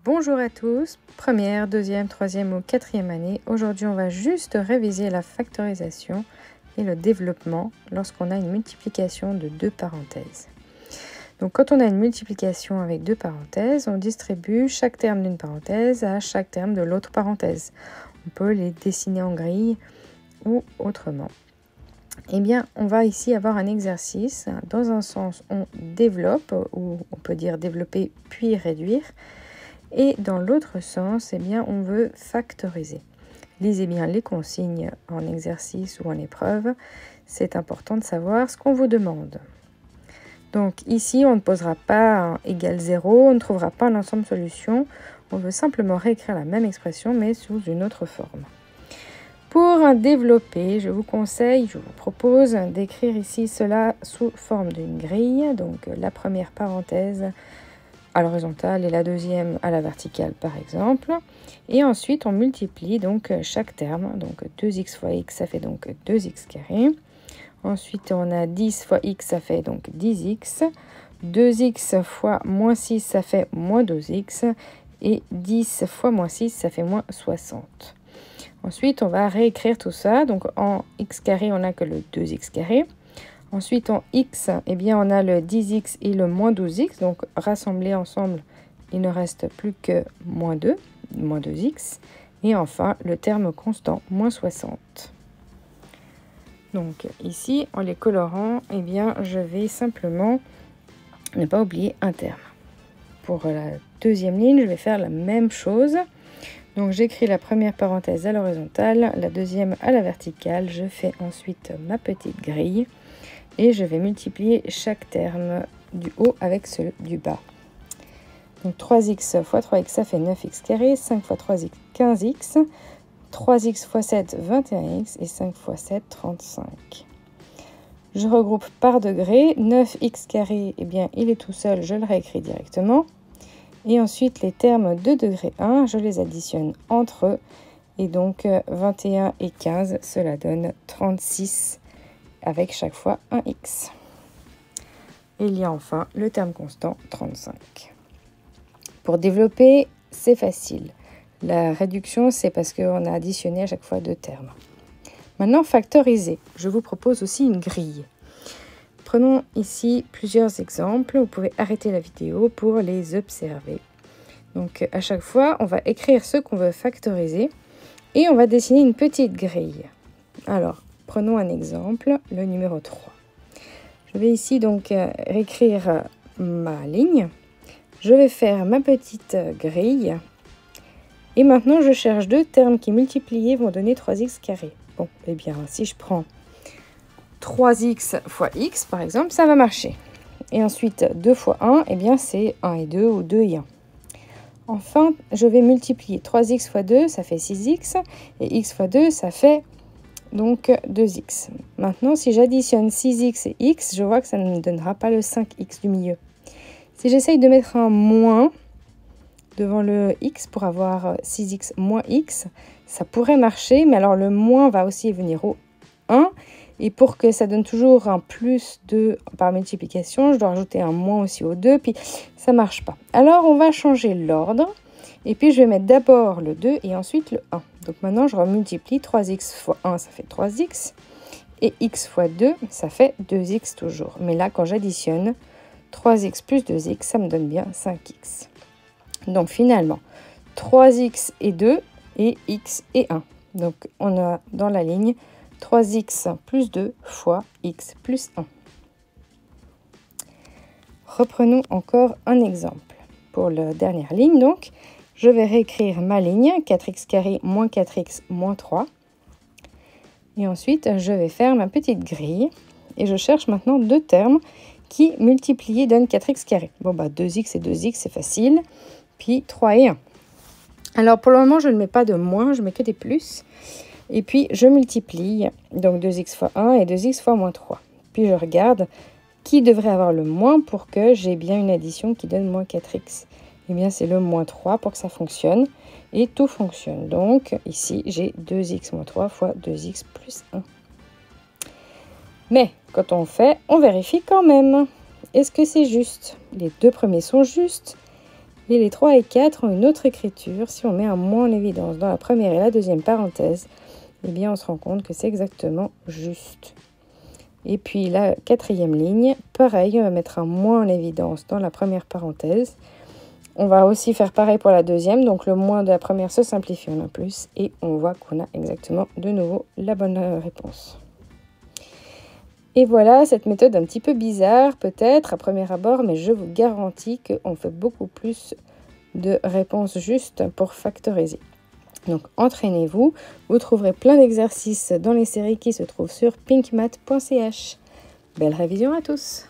Bonjour à tous, première, deuxième, troisième ou quatrième année. Aujourd'hui, on va juste réviser la factorisation et le développement lorsqu'on a une multiplication de deux parenthèses. Donc, quand on a une multiplication avec deux parenthèses, on distribue chaque terme d'une parenthèse à chaque terme de l'autre parenthèse. On peut les dessiner en grille ou autrement. Eh bien, on va ici avoir un exercice. Dans un sens, on développe, ou on peut dire développer puis réduire. Et dans l'autre sens, eh bien, on veut factoriser. Lisez bien les consignes en exercice ou en épreuve. C'est important de savoir ce qu'on vous demande. Donc ici, on ne posera pas égal 0, on ne trouvera pas un ensemble solution. On veut simplement réécrire la même expression, mais sous une autre forme. Pour développer, je vous propose d'écrire ici cela sous forme d'une grille. Donc la première parenthèse à l'horizontale et la deuxième à la verticale par exemple. Et ensuite, on multiplie donc chaque terme. Donc 2x fois x, ça fait donc 2x carré. Ensuite, on a 10 fois x, ça fait donc 10x. 2x fois moins 6, ça fait moins 12x. Et 10 fois moins 6, ça fait moins 60. Ensuite, on va réécrire tout ça. Donc en x carré, on n'a que le 2x carré. Ensuite, en x, eh bien, on a le 10x et le moins 12x. Donc, rassemblés ensemble, il ne reste plus que moins 2, moins 2x. Et enfin, le terme constant, moins 60. Donc, ici, en les colorant, eh bien, je vais simplement ne pas oublier un terme. Pour la deuxième ligne, je vais faire la même chose. Donc, j'écris la première parenthèse à l'horizontale, la deuxième à la verticale. Je fais ensuite ma petite grille. Et je vais multiplier chaque terme du haut avec celui du bas. Donc 3x fois 3x, ça fait 9x carré. 5 fois 3x, 15x. 3x fois 7, 21x. Et 5 fois 7, 35. Je regroupe par degré. 9x carré, eh bien, il est tout seul, je le réécris directement. Et ensuite, les termes de degré 1, je les additionne entre eux. Et donc, 21 et 15, cela donne 36 avec chaque fois un x. Et il y a enfin le terme constant 35. Pour développer, c'est facile. La réduction, c'est parce qu'on a additionné à chaque fois deux termes. Maintenant, factoriser. Je vous propose aussi une grille. Prenons ici plusieurs exemples. Vous pouvez arrêter la vidéo pour les observer. Donc, à chaque fois, on va écrire ce qu'on veut factoriser et on va dessiner une petite grille. Alors, prenons un exemple, le numéro 3. Je vais ici donc réécrire ma ligne. Je vais faire ma petite grille. Et maintenant, je cherche deux termes qui multipliés vont donner 3x carré. Bon, eh bien, si je prends 3x fois x, par exemple, ça va marcher. Et ensuite, 2 fois 1, eh bien, c'est 1 et 2 ou 2 et 1. Enfin, je vais multiplier 3x fois 2, ça fait 6x. Et x fois 2, ça fait donc 2x. Maintenant, si j'additionne 6x et x, je vois que ça ne me donnera pas le 5x du milieu. Si j'essaye de mettre un moins devant le x pour avoir 6x moins x, ça pourrait marcher, mais alors le moins va aussi venir au 1. Et pour que ça donne toujours un plus 2 par multiplication, je dois rajouter un moins aussi au 2, puis ça ne marche pas. Alors, on va changer l'ordre. Et puis, je vais mettre d'abord le 2 et ensuite le 1. Donc maintenant, je remultiplie 3x fois 1, ça fait 3x. Et x fois 2, ça fait 2x toujours. Mais là, quand j'additionne 3x plus 2x, ça me donne bien 5x. Donc finalement, 3x et 2 et x et 1. Donc on a dans la ligne 3x plus 2 fois x plus 1. Reprenons encore un exemple. Pour la dernière ligne, donc, je vais réécrire ma ligne, 4x carré moins 4x moins 3. Et ensuite, je vais faire ma petite grille. Et je cherche maintenant deux termes qui, multipliés, donnent 4x carré. Bon, 2x et 2x, c'est facile. Puis 3 et 1. Alors, pour le moment, je ne mets pas de moins, je mets que des plus. Et puis, je multiplie, donc 2x fois 1 et 2x fois moins 3. Puis, je regarde qui devrait avoir le moins pour que j'ai bien une addition qui donne moins 4x. Eh bien, c'est le moins 3 pour que ça fonctionne. Et tout fonctionne. Donc, ici, j'ai 2x moins 3 fois 2x plus 1. Mais, quand on fait, on vérifie quand même. Est-ce que c'est juste? Les deux premiers sont justes. Et les 3 et 4 ont une autre écriture. Si on met un moins en évidence dans la première et la deuxième parenthèse, eh bien on se rend compte que c'est exactement juste. Et puis la quatrième ligne, pareil, on va mettre un moins en évidence dans la première parenthèse. On va aussi faire pareil pour la deuxième, donc le moins de la première se simplifie en un plus, et on voit qu'on a exactement de nouveau la bonne réponse. Et voilà, cette méthode un petit peu bizarre peut-être à premier abord, mais je vous garantis qu'on fait beaucoup plus de réponses justes pour factoriser. Donc entraînez-vous, vous trouverez plein d'exercices dans les séries qui se trouvent sur pinkmath.ch. Belle révision à tous!